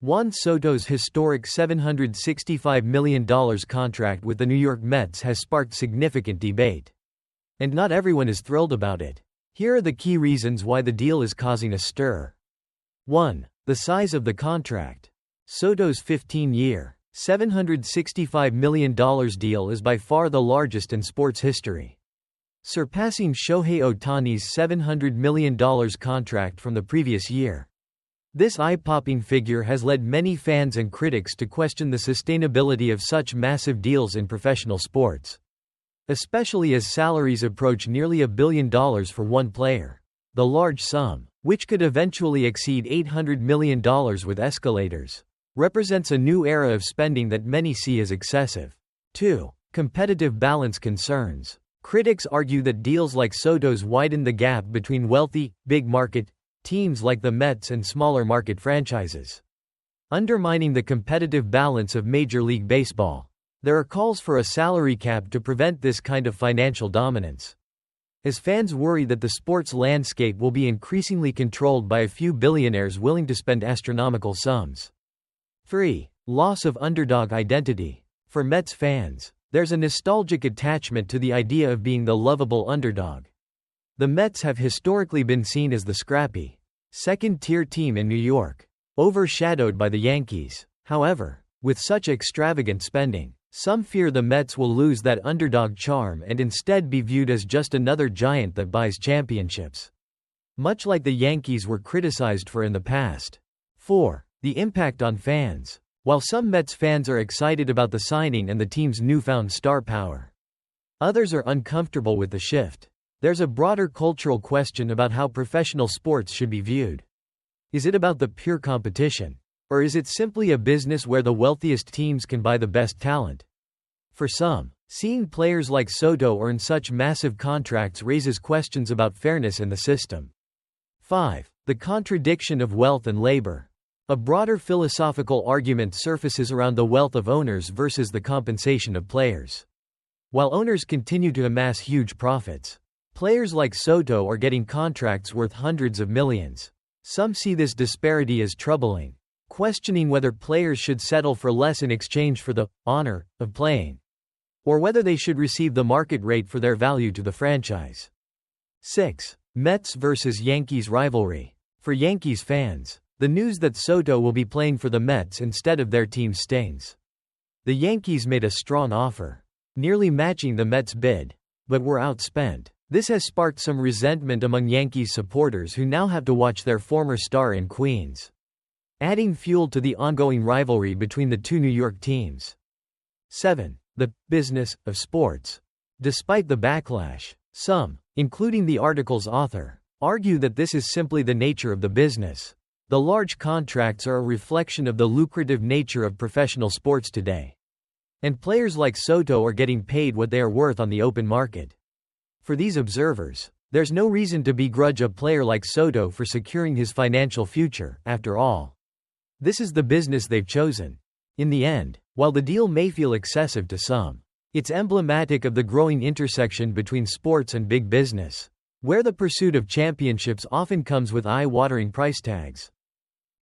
Juan Soto's historic $765 million contract with the New York Mets has sparked significant debate. And not everyone is thrilled about it. Here are the key reasons why the deal is causing a stir. 1. The size of the contract. Soto's 15-year, $765 million deal is by far the largest in sports history, surpassing Shohei Ohtani's $700 million contract from the previous year. This eye-popping figure has led many fans and critics to question the sustainability of such massive deals in professional sports, especially as salaries approach nearly $1 billion for one player. The large sum, which could eventually exceed $800 million with escalators, represents a new era of spending that many see as excessive. 2. Competitive balance concerns. Critics argue that deals like Soto's widen the gap between wealthy, big-market teams like the Mets and smaller market franchises, undermining the competitive balance of Major League Baseball. There are calls for a salary cap to prevent this kind of financial dominance, as fans worry that the sports landscape will be increasingly controlled by a few billionaires willing to spend astronomical sums. 3. Loss of underdog identity. For Mets fans, there's a nostalgic attachment to the idea of being the lovable underdog. The Mets have historically been seen as the scrappy, second-tier team in New York, overshadowed by the Yankees. However, with such extravagant spending, some fear the Mets will lose that underdog charm and instead be viewed as just another giant that buys championships, much like the Yankees were criticized for in the past. 4. The impact on fans. While some Mets fans are excited about the signing and the team's newfound star power, others are uncomfortable with the shift. There's a broader cultural question about how professional sports should be viewed. Is it about the pure competition? Or is it simply a business where the wealthiest teams can buy the best talent? For some, seeing players like Soto earn such massive contracts raises questions about fairness in the system. 5. The contradiction of wealth and labor. A broader philosophical argument surfaces around the wealth of owners versus the compensation of players. While owners continue to amass huge profits, players like Soto are getting contracts worth hundreds of millions. Some see this disparity as troubling, questioning whether players should settle for less in exchange for the honor of playing, or whether they should receive the market rate for their value to the franchise. 6. Mets versus Yankees rivalry. For Yankees fans, the news that Soto will be playing for the Mets instead of their team stings. The Yankees made a strong offer, nearly matching the Mets' bid, but were outspent. This has sparked some resentment among Yankees supporters who now have to watch their former star in Queens, adding fuel to the ongoing rivalry between the two New York teams. 7. The business of sports. Despite the backlash, some, including the article's author, argue that this is simply the nature of the business. The large contracts are a reflection of the lucrative nature of professional sports today, and players like Soto are getting paid what they are worth on the open market. For these observers, there's no reason to begrudge a player like Soto for securing his financial future. After all, this is the business they've chosen. In the end, while the deal may feel excessive to some, it's emblematic of the growing intersection between sports and big business, where the pursuit of championships often comes with eye-watering price tags.